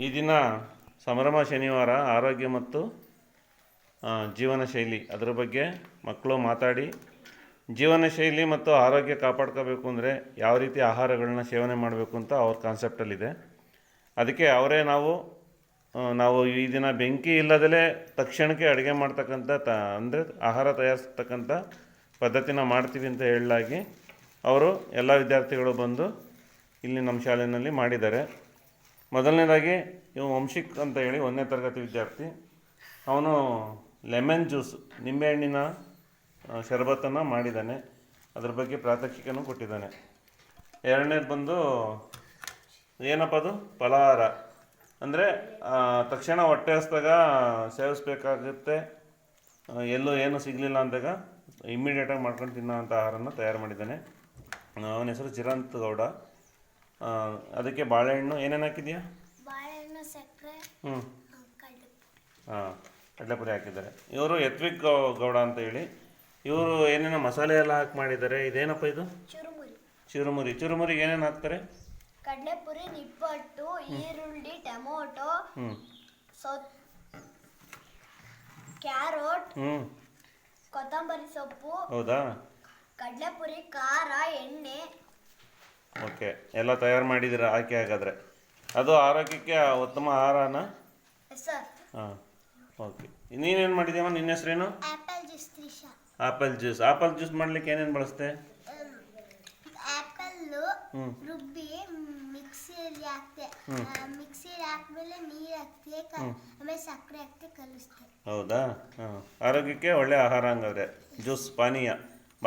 ಈ ದಿನ ಸಂಭ್ರಮ ಶನಿವಾರ ಆರೋಗ್ಯ ಮತ್ತು ಜೀವನ ಶೈಲಿ ಅದರ ಬಗ್ಗೆ ಮಕ್ಕಳು ಮಾತಾಡಿ ಜೀವನ ಶೈಲಿ ಮತ್ತು ಆರೋಗ್ಯ ಕಾಪಾಡ್ಕೋಬೇಕು ಅಂದರೆ ಯಾವ ರೀತಿ ಆಹಾರಗಳನ್ನ ಸೇವನೆ ಮಾಡಬೇಕು ಅಂತ ಅವ್ರ ಕಾನ್ಸೆಪ್ಟಲ್ಲಿದೆ. ಅದಕ್ಕೆ ಅವರೇ ನಾವು ಈ ದಿನ ಬೆಂಕಿ ಇಲ್ಲದಲೇ ತಕ್ಷಣಕ್ಕೆ ಅಡುಗೆ ಮಾಡ್ತಕ್ಕಂಥ ಅಂದರೆ ಆಹಾರ ತಯಾರಿಸ್ತಕ್ಕಂಥ ಪದ್ಧತಿನ ಮಾಡ್ತೀವಿ ಅಂತ ಹೇಳಲಾಗಿ ಅವರು ಎಲ್ಲ ವಿದ್ಯಾರ್ಥಿಗಳು ಬಂದು ಇಲ್ಲಿ ನಮ್ಮ ಶಾಲೆಯಲ್ಲಿ ಮಾಡಿದ್ದಾರೆ. ಮೊದಲನೇದಾಗಿ ಇವು ವಂಶಿಕ್ ಅಂತ ಹೇಳಿ 1ನೇ ತರಗತಿ ವಿದ್ಯಾರ್ಥಿ. ಅವನು ಲೆಮನ್ ಜ್ಯೂಸ್ ನಿಂಬೆಹಣ್ಣಿನ ಶರಬತ್ತನ್ನು ಮಾಡಿದ್ದಾನೆ. ಅದ್ರ ಬಗ್ಗೆ ಪ್ರಾತ್ಯಕ್ಷಿಕೆನೂ ಕೊಟ್ಟಿದ್ದಾನೆ. ಎರಡನೇದು ಬಂದು ಏನಪ್ಪ ಅದು ಫಲಹಾರ ಅಂದರೆ ತಕ್ಷಣ ಹೊಟ್ಟೆ ಹಸ್ದಾಗ ಸೇವಿಸ್ಬೇಕಾಗುತ್ತೆ, ಎಲ್ಲೂ ಏನೂ ಸಿಗಲಿಲ್ಲ ಅಂದಾಗ ಇಮ್ಮಿಡಿಯೇಟಾಗಿ ಮಾಡ್ಕೊಂಡು ತಿನ್ನೋವಂಥ ಆಹಾರನ ತಯಾರು ಮಾಡಿದ್ದಾನೆ. ಅವನ ಹೆಸರು ಚಿರಂತ್ ಗೌಡ. ಅದಕ್ಕೆ ಬಾಳೆಹಣ್ಣು ಏನೇನು ಹಾಕಿದೆಯಾ? ಬಾಳೆಹಣ್ಣು, ಸಕ್ಕರೆ, ಹಾಂ, ಕಡಲೆಪುರಿ ಹಾಕಿದ್ದಾರೆ. ಇವರು ಯತ್ವಿಕ್ ಗೌಡ ಅಂತ ಹೇಳಿ ಇವರು ಏನೇನೋ ಮಸಾಲೆ ಎಲ್ಲ ಹಾಕಿ ಮಾಡಿದ್ದಾರೆ. ಇದೇನಪ್ಪ ಇದು? ಚುರುಮುರಿ. ಚುರುಮುರಿಗೆ ಏನೇನು ಹಾಕ್ತಾರೆ? ಕಡಲೆಪುರಿ, ನಿಪ್ಪಟ್ಟು, ಈರುಳ್ಳಿ, ಟೊಮೊಟೊ, ಕ್ಯಾರೆಟ್, ಕೊತ್ತಂಬರಿ ಸೊಪ್ಪು. ಹೌದಾ? ಕಡಲೆಪುರಿ, ಖಾರ, ಎಣ್ಣೆ. ಓಕೆ, ಎಲ್ಲ ತಯಾರು ಮಾಡಿದ್ದೀರಾ ಹಾಕಿ. ಹಾಗಾದರೆ ಅದು ಆರೋಗ್ಯಕ್ಕೆ ಉತ್ತಮ ಆಹಾರನಾ? ಸರ್. ಹಾಂ, ಓಕೆ. ನೀನೇನು ಮಾಡಿದ್ಯಮ್ಮ? ನಿನ್ನ ಹೆಸರೇನು? Apple juice. Trisha. Apple juice. Apple juice ಮಾಡಲಿಕ್ಕೆ ಏನೇನು ಬಳಸ್ತೆ? ಆಪಲ್ಲು ರುಬ್ಬಿ ಮಿಕ್ಸಿಯಲ್ಲಿ ಹಾಕ್ತೆ. ಮಿಕ್ಸಿಯಲ್ಲಿ ಹಾಕ್ಮೇಲೆ ನೀರು ಹಾಕ್ತೆ, ಆಮೇಲೆ ಸಕ್ಕರೆ ಹಾಕ್ತೆ, ಕಲಿಸ್ತೆ. ಹೌದಾ? ಹಾಂ, ಆರೋಗ್ಯಕ್ಕೆ ಒಳ್ಳೆ ಆಹಾರ ಹಂಗಾದ್ರೆ. ಜ್ಯೂಸ್ ಪಾನೀಯ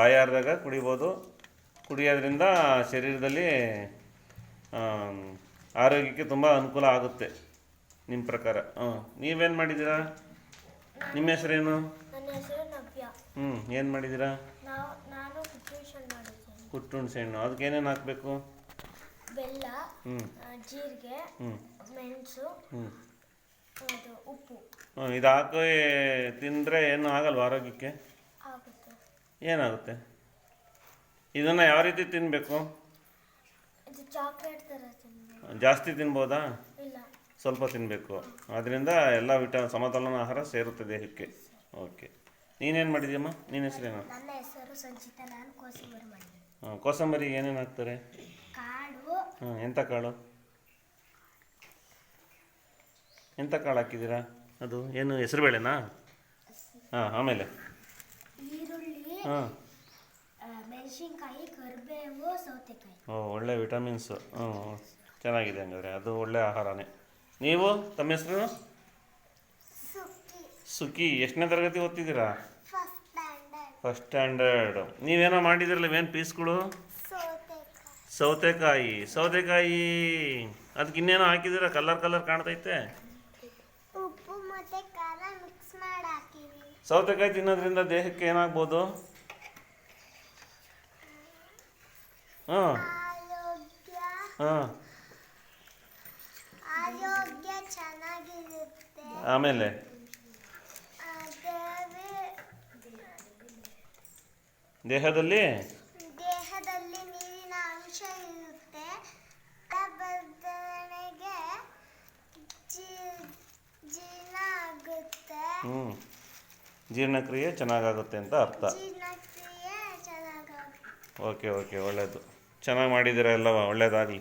ಬಾಯಾರಿದಾಗ ಕುಡಿಬೋದು. ಕುಡಿಯೋದ್ರಿಂದ ಶರೀರದಲ್ಲಿ ಆರೋಗ್ಯಕ್ಕೆ ತುಂಬ ಅನುಕೂಲ ಆಗುತ್ತೆ ನಿಮ್ಮ ಪ್ರಕಾರ. ನೀವೇನು ಮಾಡಿದ್ದೀರಾ? ನಿಮ್ಮ ಹೆಸರೇನು? ನನ್ನ ಹೆಸರು ನವ್ಯ. ಏನು ಮಾಡಿದ್ದೀರಾ? ನಾನು ಕುಟ್ಟುಣ್ಸೆಹಣ್ಣು ಮಾಡಿದ್ದೀನಿ. ಕುಟ್ಟುಣ್ಸೆಹಣ್ಣು ಅದಕ್ಕೆ ಏನೇನು ಹಾಕಬೇಕು? ಬೆಲ್ಲ, ಜೀರಿಗೆ, ಮೆಣಸು, ಉಪ್ಪು. ಇದು ಹಾಕಿ ತಿಂದರೆ ಏನು ಆಗಲ್ವ ಆರೋಗ್ಯಕ್ಕೆ? ಆಗುತ್ತೆ. ಏನಾಗುತ್ತೆ? ಇದನ್ನು ಯಾವ ರೀತಿ ತಿನ್ನಬೇಕು? ಇದು ಚಾಕ್ಲೇಟ್ ಥರ ತಿನ್ನಬೇಕು. ಜಾಸ್ತಿ ತಿನ್ಬೋದಾ? ಇಲ್ಲ, ಸ್ವಲ್ಪ ತಿನ್ನಬೇಕು. ಅದರಿಂದ ಎಲ್ಲ ಸಮತೋಲನ ಆಹಾರ ಸೇರುತ್ತೆ ದೇಹಕ್ಕೆ. ಓಕೆ, ನೀನೇನು ಮಾಡಿದ್ಯಮ್ಮ? ನಿನ್ನ ಹೆಸರೇನು? ನನ್ನ ಹೆಸರು ಸಂಚಿತಾ. ನಾನು ಕೋಸಂಬರಿ ಮಾಡಿದ್ದೀನಿ. ಕೋಸಂಬರಿ ಏನೇನು ಹಾಕ್ತಾರೆ? ಕಾಳು. ಎಂಥ ಕಾಳು? ಎಂಥ ಕಾಳು ಹಾಕಿದ್ದೀರಾ? ಅದು ಏನು ಹೆಸರುಬೇಳೆನಾ? ಆಮೇಲೆ ಈರುಳ್ಳಿ, ಮೆಣಸಿನ್ಕಾಯಿ, ಕರಿಬೇವು, ಸೌತೆಕಾಯಿ. ಒಳ್ಳೆ ವಿಟಮಿನ್ಸು. ಚೆನ್ನಾಗಿದೆ ಹಂಗಾದ್ರೆ. ಅದು ಒಳ್ಳೆ ಆಹಾರನೇ. ನೀವು ತಮ್ಮ ಹೆಸರು? ಸುಖಿ. ಎಷ್ಟನೇ ತರಗತಿ ಓದ್ತಿದ್ದೀರಾ? First standard. ನೀವೇನೋ ಮಾಡಿದಿರಲ್ಲ, ಏನು ಪೀಸ್ಗಳು? ಸೌತೆಕಾಯಿ. ಅದಕ್ಕೆ ಇನ್ನೇನೋ ಹಾಕಿದ್ದೀರಾ? ಕಲರ್ ಕಾಣ್ತೈತೆ. ಉಪ್ಪು ಮತ್ತೆ ಖಾರ ಮಿಕ್ಸ್ ಮಾಡಿ ಹಾಕಿವಿ. ಸೌತೆಕಾಯಿ ತಿನ್ನೋದ್ರಿಂದ ದೇಹಕ್ಕೆ ಏನಾಗ್ಬೋದು? ಆರೋಗ್ಯ ಚೆನ್ನಾಗಿರುತ್ತೆ. ಆಮೇಲೆ ದೇಹದಲ್ಲಿ ನೀರಿನ ಅಂಶ ಇರುತ್ತೆ. ಬದನೆಗೆ ಜೀರ್ಣ ಆಗುತ್ತೆ. ಜೀರ್ಣಕ್ರಿಯೆ ಚೆನ್ನಾಗಾಗುತ್ತೆ ಅಂತ ಅರ್ಥ. ಜೀರ್ಣಕ್ರಿಯೆ ಚೆನ್ನಾಗಾಗುತ್ತೆ. ಓಕೆ, ಒಳ್ಳೆಯದು. ಚೆನ್ನಾಗಿ ಮಾಡಿದ್ದೀರಾ ಎಲ್ಲವ. ಒಳ್ಳೆಯದಾಗಲಿ.